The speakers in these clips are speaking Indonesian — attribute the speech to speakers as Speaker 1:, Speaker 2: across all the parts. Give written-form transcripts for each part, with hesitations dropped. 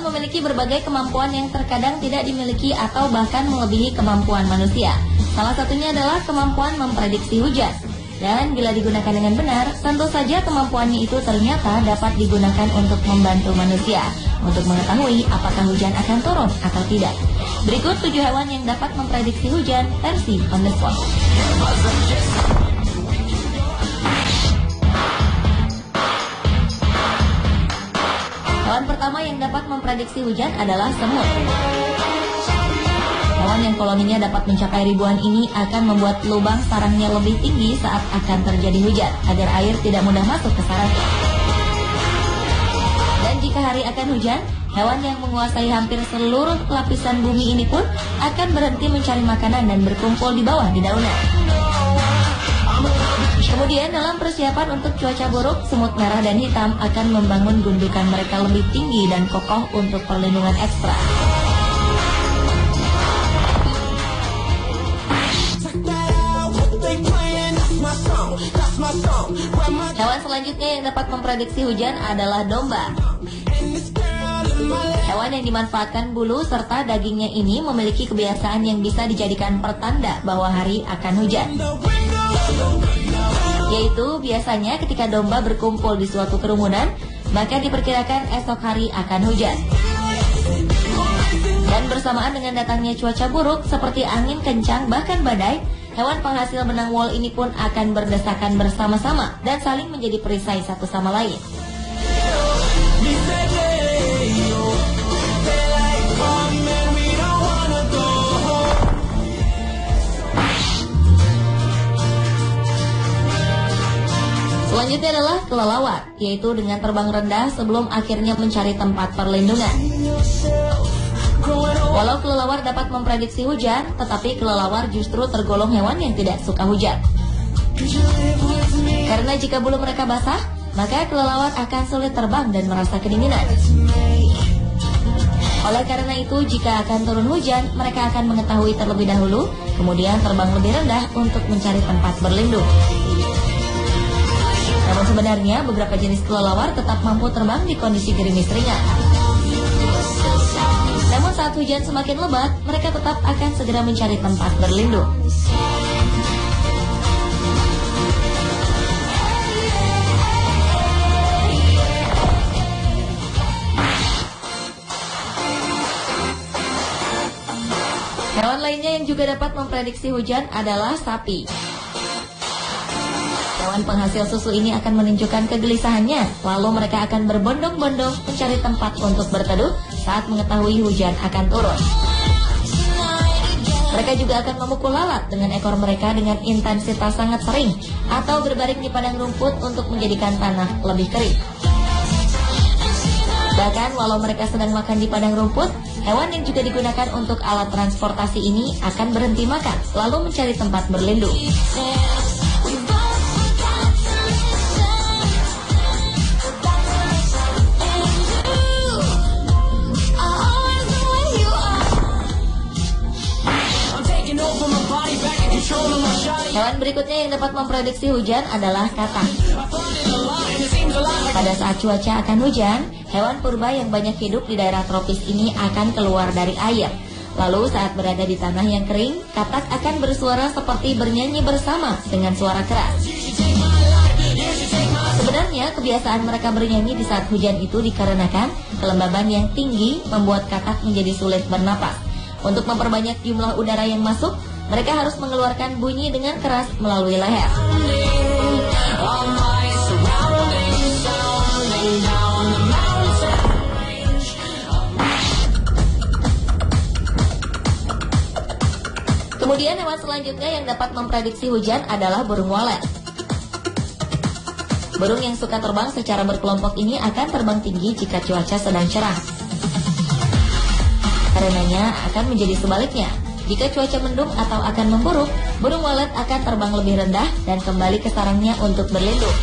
Speaker 1: Hewan memiliki berbagai kemampuan yang terkadang tidak dimiliki atau bahkan melebihi kemampuan manusia. Salah satunya adalah kemampuan memprediksi hujan. Dan bila digunakan dengan benar, tentu saja kemampuannya itu ternyata dapat digunakan untuk membantu manusia untuk mengetahui apakah hujan akan turun atau tidak. Berikut 7 hewan yang dapat memprediksi hujan versi on the spot. Hewan pertama yang dapat memprediksi hujan adalah semut. Hewan yang koloninya dapat mencapai ribuan ini akan membuat lubang sarangnya lebih tinggi saat akan terjadi hujan, agar air tidak mudah masuk ke sarangnya. Dan jika hari akan hujan, hewan yang menguasai hampir seluruh lapisan bumi ini pun akan berhenti mencari makanan dan berkumpul di bawah di daunan. Kemudian dalam persiapan untuk cuaca buruk, semut merah dan hitam akan membangun gundukan mereka lebih tinggi dan kokoh untuk perlindungan ekstra. Hewan selanjutnya yang dapat memprediksi hujan adalah domba. Hewan yang dimanfaatkan bulu serta dagingnya ini memiliki kebiasaan yang bisa dijadikan pertanda bahwa hari akan hujan. Yaitu biasanya ketika domba berkumpul di suatu kerumunan, maka diperkirakan esok hari akan hujan. Dan bersamaan dengan datangnya cuaca buruk seperti angin kencang bahkan badai, hewan penghasil benang wol ini pun akan berdesakan bersama-sama dan saling menjadi perisai satu sama lain. Selanjutnya adalah kelelawar, yaitu dengan terbang rendah sebelum akhirnya mencari tempat perlindungan. Walau kelelawar dapat memprediksi hujan, tetapi kelelawar justru tergolong hewan yang tidak suka hujan. Karena jika bulu mereka basah, maka kelelawar akan sulit terbang dan merasa kedinginan. Oleh karena itu, jika akan turun hujan, mereka akan mengetahui terlebih dahulu, kemudian terbang lebih rendah untuk mencari tempat berlindung. Namun sebenarnya beberapa jenis kelelawar tetap mampu terbang di kondisi gerimis ringan. Namun saat hujan semakin lebat, mereka tetap akan segera mencari tempat berlindung. Hewan lainnya yang juga dapat memprediksi hujan adalah sapi. Hewan penghasil susu ini akan menunjukkan kegelisahannya, lalu mereka akan berbondong-bondong mencari tempat untuk berteduh saat mengetahui hujan akan turun. Mereka juga akan memukul lalat dengan ekor mereka dengan intensitas sangat sering, atau berbaring di padang rumput untuk menjadikan tanah lebih kering. Bahkan walau mereka sedang makan di padang rumput, hewan yang juga digunakan untuk alat transportasi ini akan berhenti makan, lalu mencari tempat berlindung. Hewan berikutnya yang dapat memprediksi hujan adalah katak. Pada saat cuaca akan hujan, hewan purba yang banyak hidup di daerah tropis ini akan keluar dari air. Lalu saat berada di tanah yang kering, katak akan bersuara seperti bernyanyi bersama dengan suara keras. Sebenarnya kebiasaan mereka bernyanyi di saat hujan itu dikarenakan kelembaban yang tinggi membuat katak menjadi sulit bernapas. Untuk memperbanyak jumlah udara yang masuk, mereka harus mengeluarkan bunyi dengan keras melalui leher. Kemudian hewan selanjutnya yang dapat memprediksi hujan adalah burung walet. Burung yang suka terbang secara berkelompok ini akan terbang tinggi jika cuaca sedang cerah. Karenanya akan menjadi sebaliknya. Jika cuaca mendung atau akan memburuk, burung walet akan terbang lebih rendah dan kembali ke sarangnya untuk berlindung.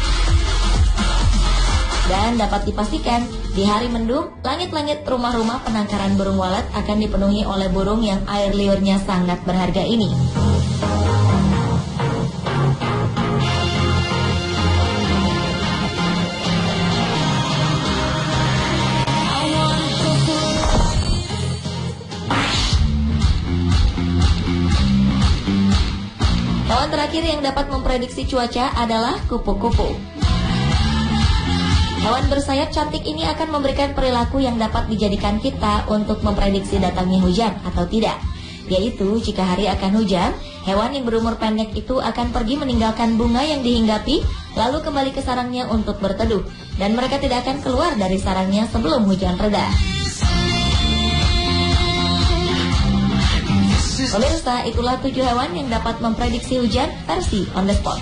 Speaker 1: Dan dapat dipastikan, di hari mendung, langit-langit rumah-rumah penangkaran burung walet akan dipenuhi oleh burung yang air liurnya sangat berharga ini. terakhir yang dapat memprediksi cuaca adalah kupu-kupu. Hewan bersayap cantik ini akan memberikan perilaku yang dapat dijadikan kita untuk memprediksi datangnya hujan atau tidak. Yaitu jika hari akan hujan, hewan yang berumur pendek itu akan pergi meninggalkan bunga yang dihinggapi, lalu kembali ke sarangnya untuk berteduh. Dan mereka tidak akan keluar dari sarangnya sebelum hujan reda. Pemirsa, itulah 7 hewan yang dapat memprediksi hujan versi on the spot.